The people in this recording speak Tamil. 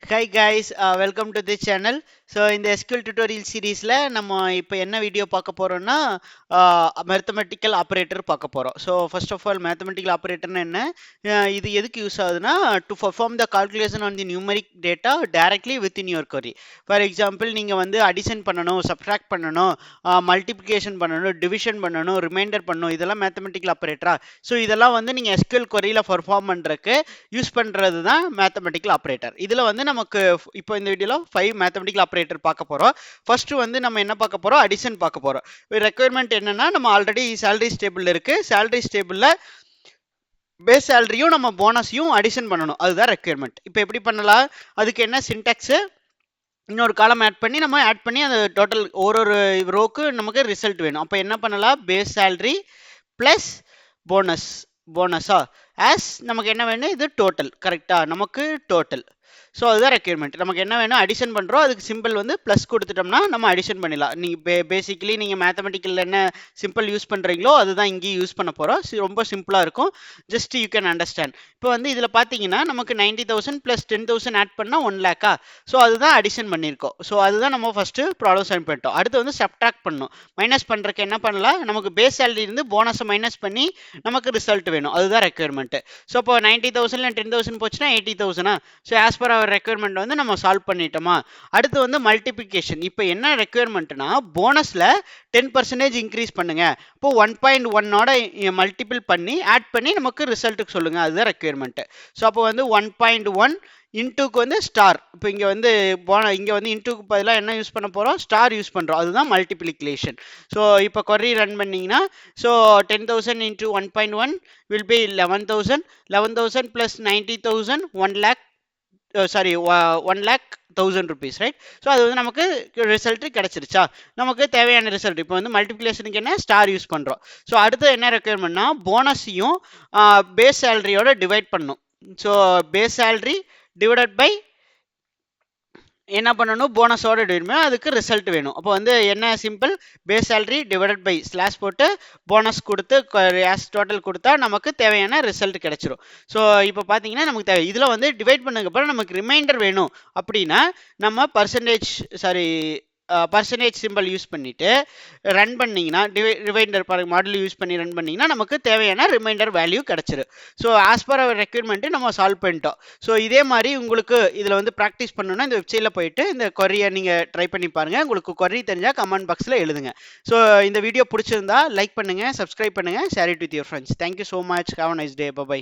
Hi guys, welcome to this channel. So இந்த SQL tutorial சீரீஸில் நம்ம இப்போ என்ன வீடியோ பார்க்க போகிறோம்னா மேத்தமெட்டிக்கல் ஆப்ரேட்டர் பார்க்க போகிறோம். So first of all mathematical ஆப்ரேட்டர்னு என்ன, இது எதுக்கு யூஸ் ஆகுதுன்னா to perform the calculation on the numeric data directly within your query. For example நீங்கள் வந்து அடிஷன் பண்ணணும், சப்ட்ராக்ட் பண்ணணும், மல்டிப்ளிகேஷன் பண்ணணும், டிவிஷன் பண்ணணும், ரிமைண்டர் பண்ணணும், இதெல்லாம் மேத்தமெட்டிக்கல் ஆப்ரேட்டரா. ஸோ இதெல்லாம் வந்து நீங்கள் SQL queryல பர்ஃபார்ம் பண்ணுறதுக்கு யூஸ் பண்ணுறது தான் மேத்தமெட்டிக்கல் ஆப்ரேட்டர். இதில் வந்து நமக்கு இப்போ இந்த வீடியோவில் 5 மேத்தமெட்டிக்கல் ஆப்ரேட்டர் பார்க்க போகிறோம். ஃபர்ஸ்ட் வந்து நம்ம என்ன பார்க்க போகிறோம், அடிஷன் பார்க்க போகிறோம். ரெக்குயர்மெண்ட் என்னன்னா, நம்ம ஆல்ரெடி சேலரி டேபிள் இருக்கு, சேலரி டேபிளில் பேஸ் சேலரியும் நம்ம போனஸையும் அடிஷன் பண்ணணும், அதுதான் ரெக்குயர்மெண்ட். இப்போ எப்படி பண்ணலாம், அதுக்கு என்ன சின்டாக்ஸ், இன்னொரு காலம் ஆட் பண்ணி நம்ம ஆட் பண்ணி அந்த டோட்டல் ஒரு ரோக்கு நமக்கு ரிசல்ட் வேணும். அப்போ என்ன பண்ணலாம், பேஸ் சேலரி ப்ளஸ் போனஸா ஆஸ் நமக்கு என்ன வேணும், இது டோட்டல். கரெக்டா, நமக்கு டோட்டல். ஸோ அதுதான் ரெக்யர்மெண்ட். நமக்கு என்ன வேணும், அடிஷன் பண்ணுறோம், அதுக்கு சிம்பிள் வந்து ப்ளஸ் கொடுத்துட்டோம்னா நம்ம அடிஷன் பண்ணிடலாம். நீங்கள் பேசிக்கலி நீங்கள் மேத்தமெட்டிக்கலில் என்ன சிம்பிள் யூஸ் பண்ணுறீங்களோ அதுதான் இங்கேயும் யூஸ் பண்ண போகிறோம். ரொம்ப சிம்பிளாக இருக்கும், ஜஸ்ட் யூ கேன் அண்டர்ஸ்டாண்ட். இப்போ வந்து இதில் பார்த்தீங்கன்னா நமக்கு 90,000 ப்ளஸ் 10,000 ஆட் பண்ணால் 1 லேக்கா. ஸோ அதுதான் அடிஷன் பண்ணியிருக்கோம். ஸோ அதுதான் நம்ம ஃபஸ்ட்டு ப்ராப்ளம் சால்வ் பண்ணிட்டோம். அடுத்து வந்து சப்ட்ராக்ட் பண்ணணும். மைனஸ் பண்ணுறதுக்கு என்ன பண்ணலாம், நமக்கு பேஸ் சேலரி இருந்து போனஸை மைனஸ் பண்ணி நமக்கு ரிசல்ட் வேணும், அதுதான் ரெக்யர்மெண்ட். ஸோ இப்போ 90,000 10,000 போச்சுன்னா 80,000. So as per hour requirement வந்து நம்ம சால்வ் பண்ணிட்டோமா. அடுத்து வந்து மல்டிப்ளிகேஷன். இப்போ என்ன ரெக்யர்மெண்ட்னா, போனஸில் 10% இன்க்ரீஸ் பண்ணுங்க. இப்போ 1.1ஓட மல்டிபிள் பண்ணி ஆட் பண்ணி நமக்கு ரிசல்ட்டுக்கு சொல்லுங்க, அதுதான் ரெக்யர்மெண்ட். ஸோ அப்போ வந்து 1.1 இன்டூக்கு வந்து ஸ்டார். இப்போ இங்கே வந்து இங்கே வந்து இன்டூக்கு பதிலாக என்ன யூஸ் பண்ண போகிறோம், ஸ்டார் யூஸ் பண்ணுறோம், அதுதான் மல்டிப்ளிகேஷன். ஸோ இப்போ கொரி ரன் பண்ணிங்கன்னா, so 10,000 into 1.1 will be 11,000. 11,000 plus 90,000 1 lakh, sorry 1,00,000 rupees, right. So அது வந்து நமக்கு ரிசல்ட் கிடைச்சிருச்சா, நமக்கு தேவையான ரிசல்ட். இப்போ வந்து மல்டிப்ளிகேஷனுக்கு என்ன, ஸ்டார் யூஸ் பண்ணுறோம். ஸோ அடுத்து என்ன ரெக்யர்மெண்ட்னா, போனஸையும் பேஸ் சேலரியோட டிவைட் பண்ணும். So base salary divided by என்ன பண்ணணும், போனஸோட டிவைட் பண்ணணும், அதுக்கு ரிசல்ட் வேணும். அப்போ வந்து என்ன simple, base salary divided by slash போட்டு போனஸ் கொடுத்து டோட்டல் கொடுத்தா நமக்கு தேவையான ரிசல்ட் கிடைச்சிரும். ஸோ இப்போ பார்த்தீங்கன்னா நமக்கு தேவை, இதில் வந்து டிவைட் பண்ணதுக்கப்புறம் நமக்கு ரிமைண்டர் வேணும் அப்படின்னா நம்ம பர்சன்டேஜ் சிம்பிள் யூஸ் பண்ணிட்டு ரன் பண்ணிங்கன்னா, ரிமைண்டர் மாடல் யூஸ் பண்ணி ரன் பண்ணிங்கன்னா நமக்கு தேவையான ரிமைண்டர் வேல்யூ கிடச்சிரும். So as per hour requirement நம்ம சால்வ் பண்ணிட்டோம். ஸோ இதே மாதிரி உங்களுக்கு இதில் வந்து ப்ராக்டிஸ் பண்ணணும்னா இந்த வெப்சைட்டில் போயிட்டு இந்த கொரியை நீங்கள் ட்ரை பண்ணி பாருங்கள். உங்களுக்கு கொரி தெரிஞ்சால் கமெண்ட் பாக்ஸில் எழுதுங்க. ஸோ இந்த வீடியோ பிடிச்சிருந்தா லைக் பண்ணுங்கள், சப்ஸ்கிரைப் பண்ணுங்கள், share it with your friends. Thank you so much, have a nice day, by.